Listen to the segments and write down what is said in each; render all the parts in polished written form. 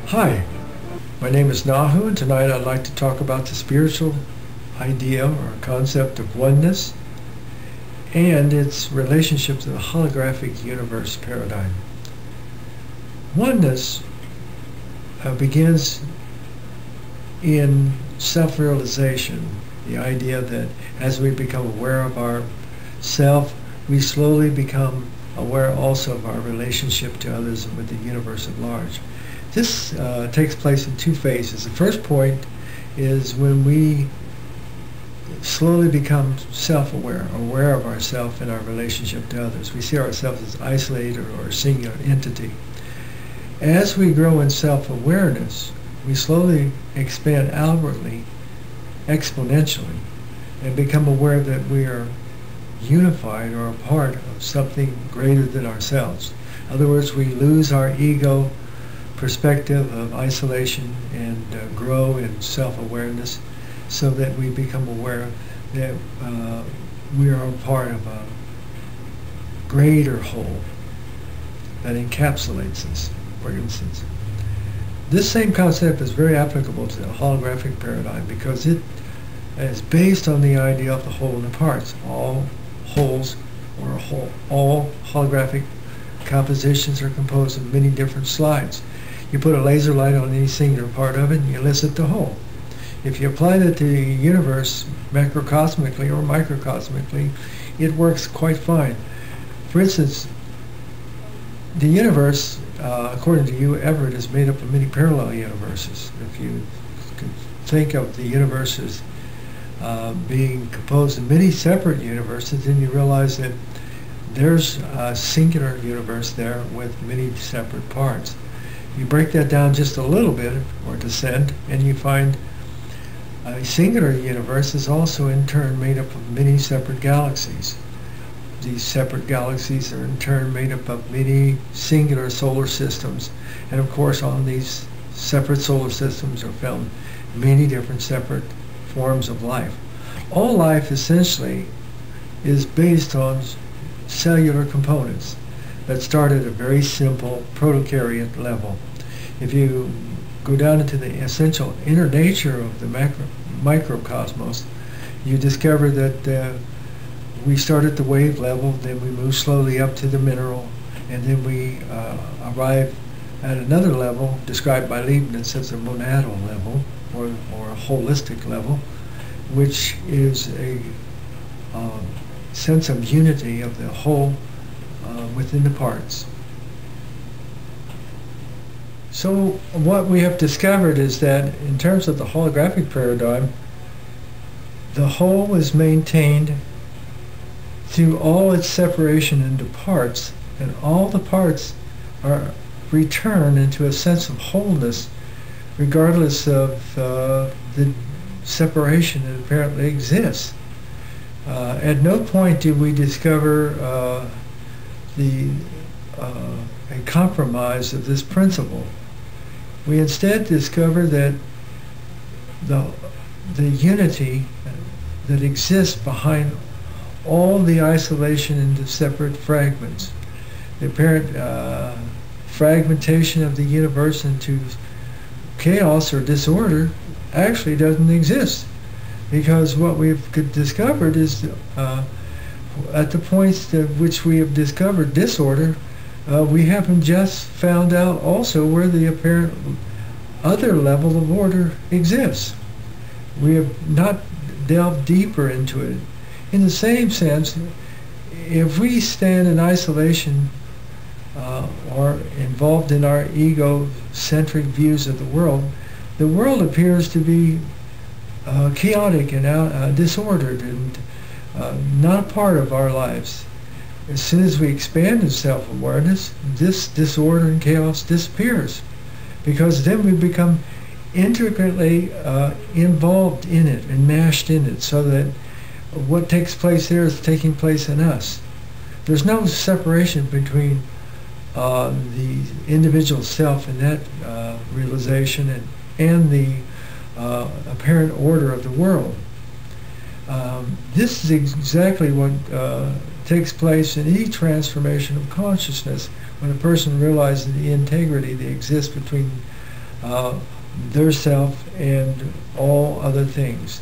Hi, my name is Nahu, and tonight I'd like to talk about the spiritual idea or concept of oneness and its relationship to the holographic universe paradigm. Oneness begins in self-realization, the idea that as we become aware of our self, we slowly become aware also of our relationship to others and with the universe at large. This takes place in two phases. The first point is when we slowly become self-aware, aware of ourselves and our relationship to others. We see ourselves as isolated or a singular entity. As we grow in self-awareness, we slowly expand outwardly, exponentially, and become aware that we are unified or a part of something greater than ourselves. In other words, we lose our ego perspective of isolation and grow in self-awareness so that we become aware that we are a part of a greater whole that encapsulates us, for instance. This same concept is very applicable to the holographic paradigm because it is based on the idea of the whole and the parts. All wholes or all holographic compositions are composed of many different slides. You put a laser light on any singular part of it and you elicit the whole. If you apply that to the universe macrocosmically or microcosmically, it works quite fine. For instance, the universe, according to you, Everett, is made up of many parallel universes. If you can think of the universe as being composed of many separate universes, then you realize that there's a singular universe there with many separate parts. You break that down just a little bit, or descend, and you find a singular universe is also in turn made up of many separate galaxies. These separate galaxies are in turn made up of many singular solar systems, and of course on these separate solar systems are found many different separate forms of life. All life essentially is based on cellular components that start at a very simple protokaryote level. If you go down into the essential inner nature of the microcosmos, you discover that we start at the wave level, then we move slowly up to the mineral, and then we arrive at another level described by Leibniz as a monadal level or a holistic level, which is a sense of unity of the whole within the parts. So what we have discovered is that in terms of the holographic paradigm, the whole is maintained through all its separation into parts, and all the parts are returned into a sense of wholeness regardless of the separation that apparently exists. At no point do we discover a compromise of this principle. We instead discover that the unity that exists behind all the isolation into separate fragments, the apparent fragmentation of the universe into chaos or disorder actually doesn't exist, because what we've discovered is at the points at which we have discovered disorder, we haven't just found out also where the apparent other level of order exists. We have not delved deeper into it. In the same sense, if we stand in isolation or involved in our egocentric views of the world appears to be chaotic and disordered and not a part of our lives. As soon as we expand in self-awareness, this disorder and chaos disappears, because then we become intricately involved in it, enmeshed in it, so that what takes place there is taking place in us. There's no separation between the individual self and that realization and the apparent order of the world. This is exactly what takes place in any transformation of consciousness when a person realizes the integrity that exists between their self and all other things.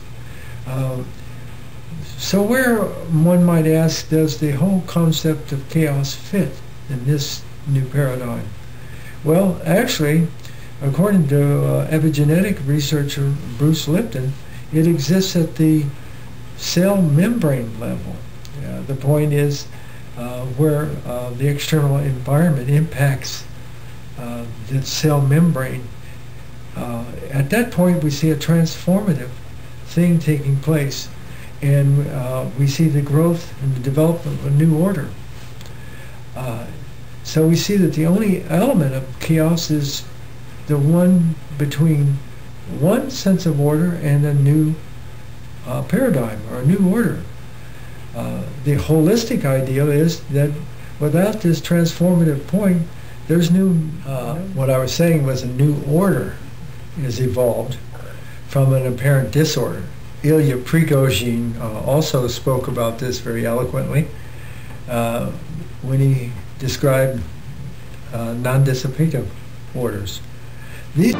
So where, one might ask, does the whole concept of chaos fit in this new paradigm? Well, actually, according to epigenetic researcher Bruce Lipton, it exists at the cell membrane level. The point is where the external environment impacts the cell membrane. At that point, we see a transformative thing taking place, and we see the growth and the development of a new order. So we see that the only element of chaos is the one between one sense of order and a new paradigm or a new order. The holistic ideal is that without this transformative point, there's new, what I was saying was a new order is evolved from an apparent disorder. Ilya Prigozhin also spoke about this very eloquently when he described non-dissipative orders. These